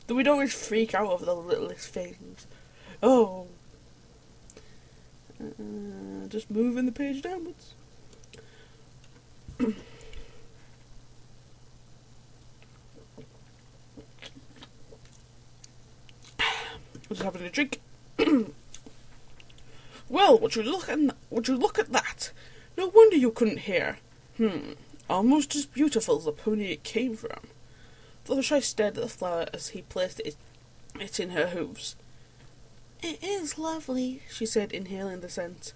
That we'd always freak out over the littlest things. Oh. Just moving the page downwards. Just having a drink. Well, would you look at that? No wonder you couldn't hear. Almost as beautiful as the pony it came from. Fluttershy stared at the flower as he placed it in her hooves. It is lovely, she said, inhaling the scent.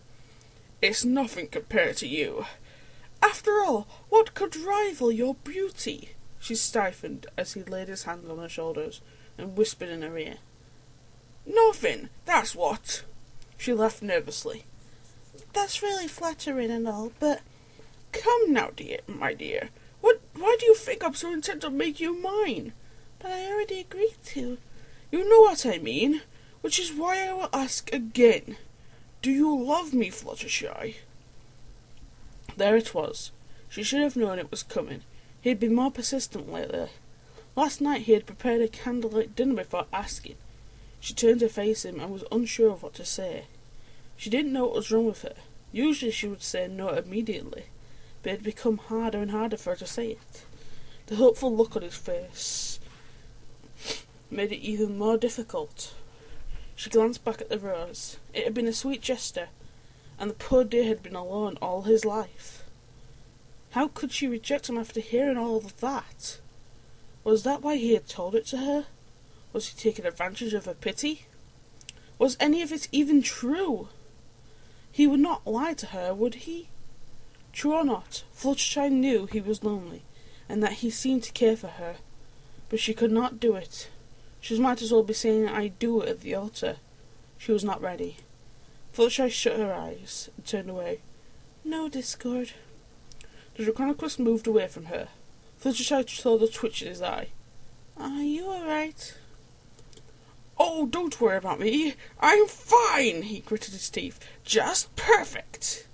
It's nothing compared to you. After all, what could rival your beauty? She stiffened as he laid his hands on her shoulders and whispered in her ear. Nothing, that's what. She laughed nervously. That's really flattering and all, but... Come now, my dear. Why do you think I'm so intent on making you mine? But I already agreed to. You know what I mean, which is why I will ask again. Do you love me, Fluttershy? There it was. She should have known it was coming. He had been more persistent lately. Last night he had prepared a candlelight dinner before asking. She turned to face him and was unsure of what to say. She didn't know what was wrong with her. Usually she would say no immediately, but it had become harder and harder for her to say it. The hopeful look on his face made it even more difficult. She glanced back at the rose. It had been a sweet gesture, and the poor dear had been alone all his life. How could she reject him after hearing all of that? Was that why he had told it to her? Was he taking advantage of her pity? Was any of it even true? He would not lie to her, would he? True or not, Fluttershy knew he was lonely, and that he seemed to care for her, but she could not do it. She might as well be saying I do at the altar. She was not ready. Fluttershy shut her eyes and turned away. No, Discord. The Draconicus moved away from her. Fluttershy saw the twitch in his eye. Are you alright? Oh, don't worry about me. I'm fine, he gritted his teeth. Just perfect.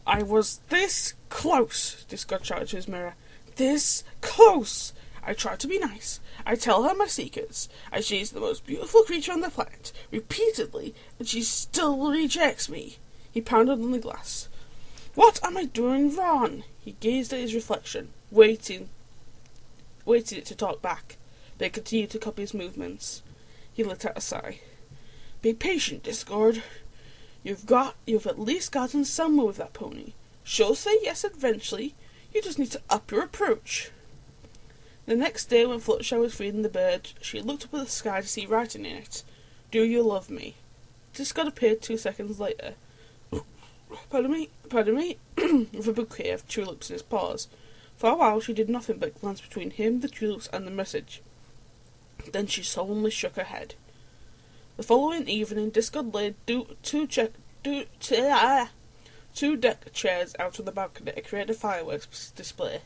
I was this close, Discord shouted to his mirror. This close! I try to be nice. I tell her my secrets. She's the most beautiful creature on the planet, repeatedly, and she still rejects me. He pounded on the glass. What am I doing wrong? He gazed at his reflection, waiting it to talk back, but it continued to copy his movements. He let out a sigh. Be patient, Discord. You've at least gotten somewhere with that pony. She'll say yes eventually. You just need to up your approach. The next day, when Fluttershy was feeding the bird, she looked up at the sky to see writing in it. Do you love me? Discord appeared 2 seconds later. Pardon me, with a bouquet of tulips in his paws. For a while she did nothing but glance between him, the tulips, and the message. Then she solemnly shook her head. The following evening, Discord laid two deck chairs out on the balcony to create a fireworks display.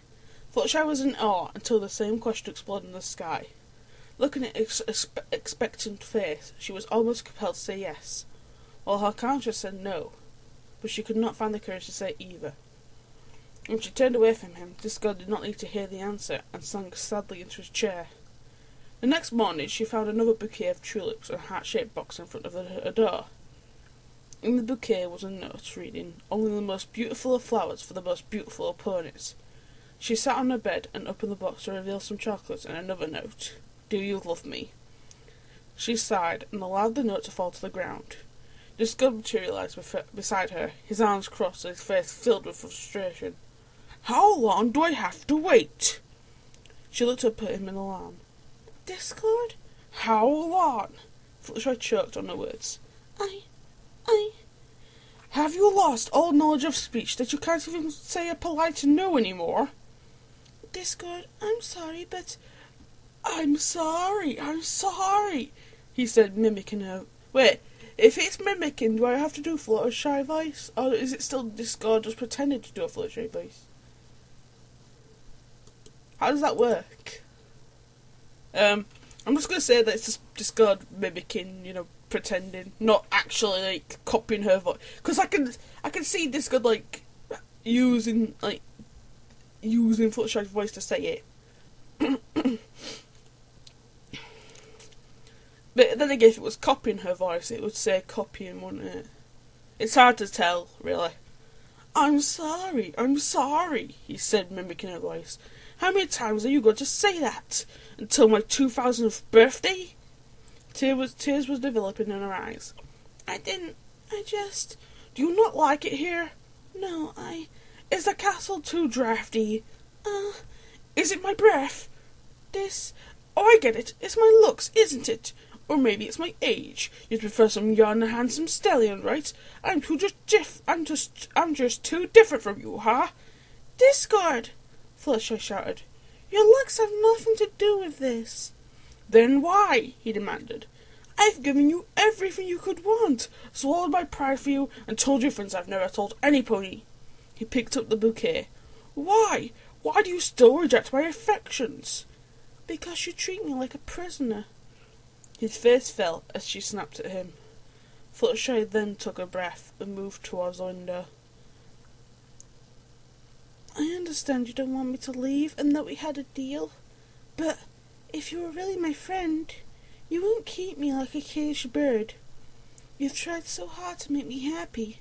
Fluttershy was in awe until the same question exploded in the sky. Looking at his expectant face, she was almost compelled to say yes, while her conscience said no, but she could not find the courage to say either. When she turned away from him, Discord did not need to hear the answer and sank sadly into his chair. The next morning she found another bouquet of tulips in a heart-shaped box in front of her door. In the bouquet was a note reading, Only the most beautiful of flowers for the most beautiful of ponies. She sat on her bed and opened the box to reveal some chocolates and another note. Do you love me? She sighed and allowed the note to fall to the ground. Discord materialised beside her, his arms crossed and his face filled with frustration. How long do I have to wait? She looked up at him in alarm. Discord? How long? Fluttershy choked on the words. I... Have you lost all knowledge of speech that you can't even say a polite no anymore? Discord, I'm sorry, but... I'm sorry, he said, mimicking her. Wait, if it's mimicking, do I have to do Fluttershy voice? Or is it still Discord just pretending to do a Fluttershy voice? How does that work? I'm just going to say that it's just Discord mimicking, pretending, not actually, copying her voice. Because I can see Discord, using Fluttershy's voice to say it. But then again, if it was copying her voice, it would say copying, wouldn't it? It's hard to tell, really. I'm sorry, he said, mimicking her voice. How many times are you going to say that? Until my 2000th birthday? Tears was developing in her eyes. Do you not like it here? No, Is the castle too drafty? Is it my breath? Oh, I get it. It's my looks, isn't it? Or maybe it's my age. You'd prefer some young, handsome stallion, right? I'm just too different from you, huh? Discord! Fluttershy shouted. Your looks have nothing to do with this. Then why? He demanded. I've given you everything you could want, swallowed my pride for you, and told you things I've never told any pony. He picked up the bouquet. Why? Why do you still reject my affections? Because you treat me like a prisoner. His face fell as she snapped at him. Fluttershy then took a breath and moved towards the window. I understand you don't want me to leave and that we had a deal, but if you were really my friend, you wouldn't keep me like a caged bird. You've tried so hard to make me happy,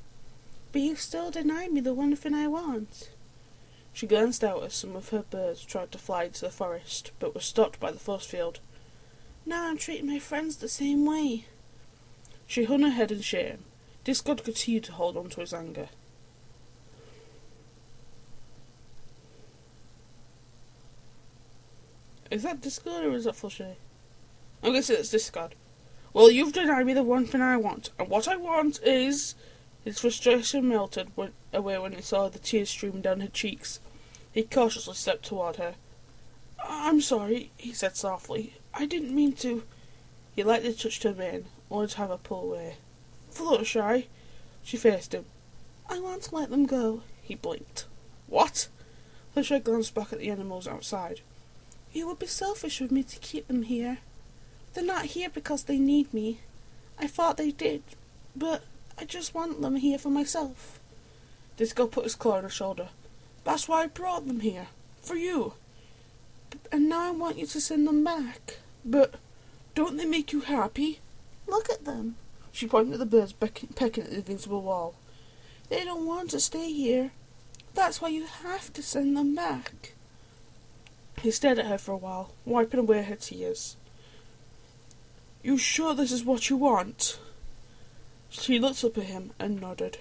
but you still deny me the one thing I want. She glanced out as some of her birds tried to fly into the forest, but were stopped by the force field. Now I'm treating my friends the same way. She hung her head in shame. Discord continued to hold on to his anger. Is that Discord or is that Fluttershy? I'm guessing it's Discord. Well, you've denied me the one thing I want, and what I want is... His frustration melted away when he saw the tears streaming down her cheeks. He cautiously stepped toward her. I'm sorry, he said softly. I didn't mean to. He lightly touched her mane, only to have her pull away. Fluttershy. She faced him. I want to let them go. He blinked. What? Fluttershy glanced back at the animals outside. It would be selfish of me to keep them here. They're not here because they need me. I thought they did, but I just want them here for myself. Disco put his claw on her shoulder. That's why I brought them here. For you. And now I want you to send them back. But don't they make you happy? Look at them. She pointed at the birds pecking at the invincible wall. They don't want to stay here. That's why you have to send them back. He stared at her for a while, wiping away her tears. You sure this is what you want? She looked up at him and nodded.